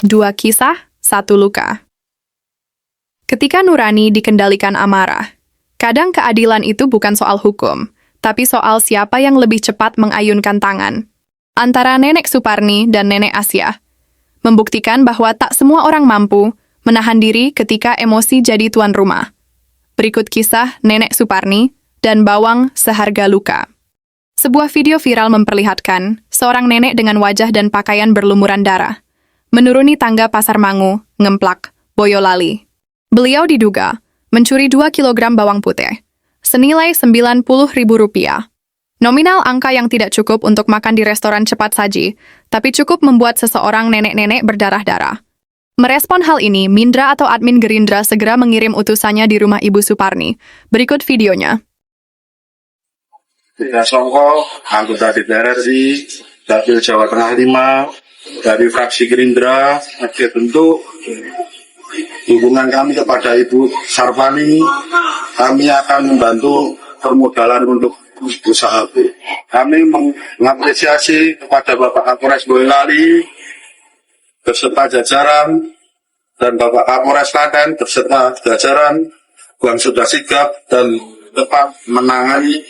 Dua kisah, satu luka. Ketika nurani dikendalikan amarah, kadang keadilan itu bukan soal hukum, tapi soal siapa yang lebih cepat mengayunkan tangan. Antara Nenek Suparni dan Nenek Asia, membuktikan bahwa tak semua orang mampu menahan diri ketika emosi jadi tuan rumah. Berikut kisah Nenek Suparni dan bawang seharga luka. Sebuah video viral memperlihatkan seorang nenek dengan wajah dan pakaian berlumuran darah menuruni tangga Pasar Mangu, Ngemplak, Boyolali. Beliau diduga mencuri 2 kilogram bawang putih, senilai Rp90.000. Nominal angka yang tidak cukup untuk makan di restoran cepat saji, tapi cukup membuat seseorang nenek-nenek berdarah-darah. Merespon hal ini, Mindra atau admin Gerindra segera mengirim utusannya di rumah Ibu Suparni. Berikut videonya. Tidak Songko, anggota DPR RI, Dapil Jawa Tengah 5, dari fraksi Gerindra, tentu dukungan kami kepada Ibu Sarpani, kami akan membantu permodalan untuk usaha. Kami mengapresiasi kepada Bapak Kapolres Boyolali beserta jajaran dan Bapak Kapolres Klaten beserta jajaran yang sudah sigap dan tepat menangani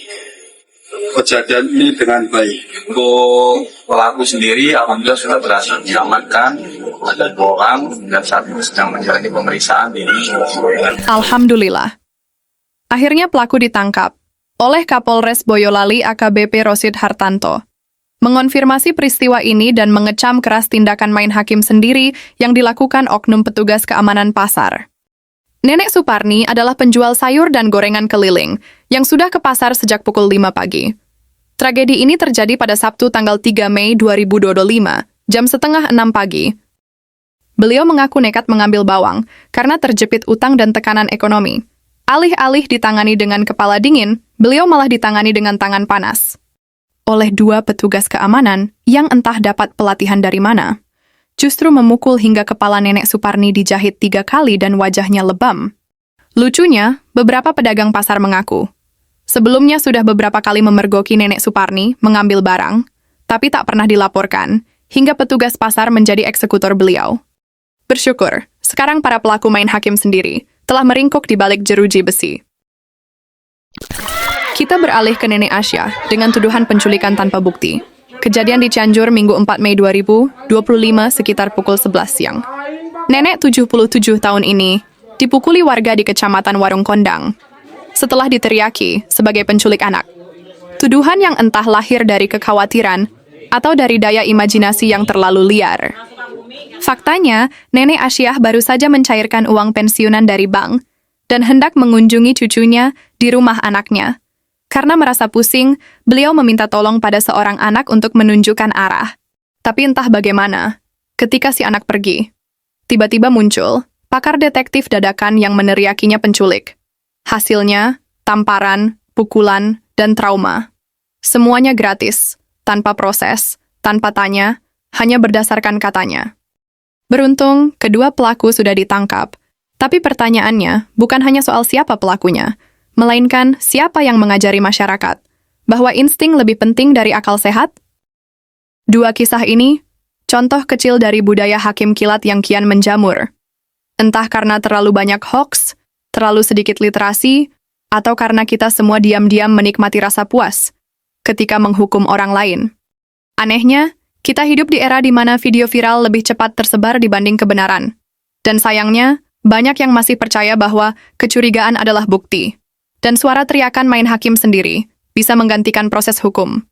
kejadian ini dengan baik. Untuk pelaku sendiri, alhamdulillah sudah berhasil diamankan. Ada 2 orang dan 1 sedang menjalani pemeriksaan ini. Alhamdulillah. Akhirnya pelaku ditangkap oleh Kapolres Boyolali AKBP Rosid Hartanto. Mengonfirmasi peristiwa ini dan mengecam keras tindakan main hakim sendiri yang dilakukan oknum petugas keamanan pasar. Nenek Suparni adalah penjual sayur dan gorengan keliling yang sudah ke pasar sejak pukul 5 pagi. Tragedi ini terjadi pada Sabtu tanggal 3 Mei 2025, jam setengah 6 pagi. Beliau mengaku nekat mengambil bawang karena terjepit utang dan tekanan ekonomi. Alih-alih ditangani dengan kepala dingin, beliau malah ditangani dengan tangan panas oleh 2 petugas keamanan yang entah dapat pelatihan dari mana. Justru memukul hingga kepala Nenek Suparni dijahit 3 kali dan wajahnya lebam. Lucunya, beberapa pedagang pasar mengaku sebelumnya sudah beberapa kali memergoki Nenek Suparni mengambil barang, tapi tak pernah dilaporkan, hingga petugas pasar menjadi eksekutor beliau. Bersyukur, sekarang para pelaku main hakim sendiri telah meringkuk di balik jeruji besi. Kita beralih ke Nenek Asia dengan tuduhan penculikan tanpa bukti. Kejadian di Cianjur Minggu 4 Mei 2025 sekitar pukul 11 siang. Nenek 77 tahun ini dipukuli warga di Kecamatan Warung Kondang setelah diteriaki sebagai penculik anak. Tuduhan yang entah lahir dari kekhawatiran atau dari daya imajinasi yang terlalu liar. Faktanya, Nenek Asia baru saja mencairkan uang pensiunan dari bank dan hendak mengunjungi cucunya di rumah anaknya. Karena merasa pusing, beliau meminta tolong pada seorang anak untuk menunjukkan arah. Tapi entah bagaimana, ketika si anak pergi, tiba-tiba muncul pakar detektif dadakan yang meneriakinya penculik. Hasilnya, tamparan, pukulan, dan trauma. Semuanya gratis, tanpa proses, tanpa tanya, hanya berdasarkan katanya. Beruntung, kedua pelaku sudah ditangkap. Tapi pertanyaannya bukan hanya soal siapa pelakunya, melainkan siapa yang mengajari masyarakat bahwa insting lebih penting dari akal sehat? 2 kisah ini, contoh kecil dari budaya hakim kilat yang kian menjamur. Entah karena terlalu banyak hoaks, terlalu sedikit literasi, atau karena kita semua diam-diam menikmati rasa puas ketika menghukum orang lain. Anehnya, kita hidup di era di mana video viral lebih cepat tersebar dibanding kebenaran. Dan sayangnya, banyak yang masih percaya bahwa kecurigaan adalah bukti. Dan suara teriakan main hakim sendiri bisa menggantikan proses hukum.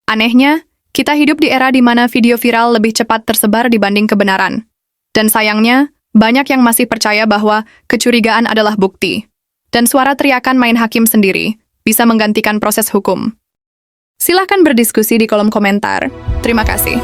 Anehnya, kita hidup di era di mana video viral lebih cepat tersebar dibanding kebenaran. Dan sayangnya, banyak yang masih percaya bahwa kecurigaan adalah bukti. Dan suara teriakan main hakim sendiri bisa menggantikan proses hukum. Silahkan berdiskusi di kolom komentar. Terima kasih.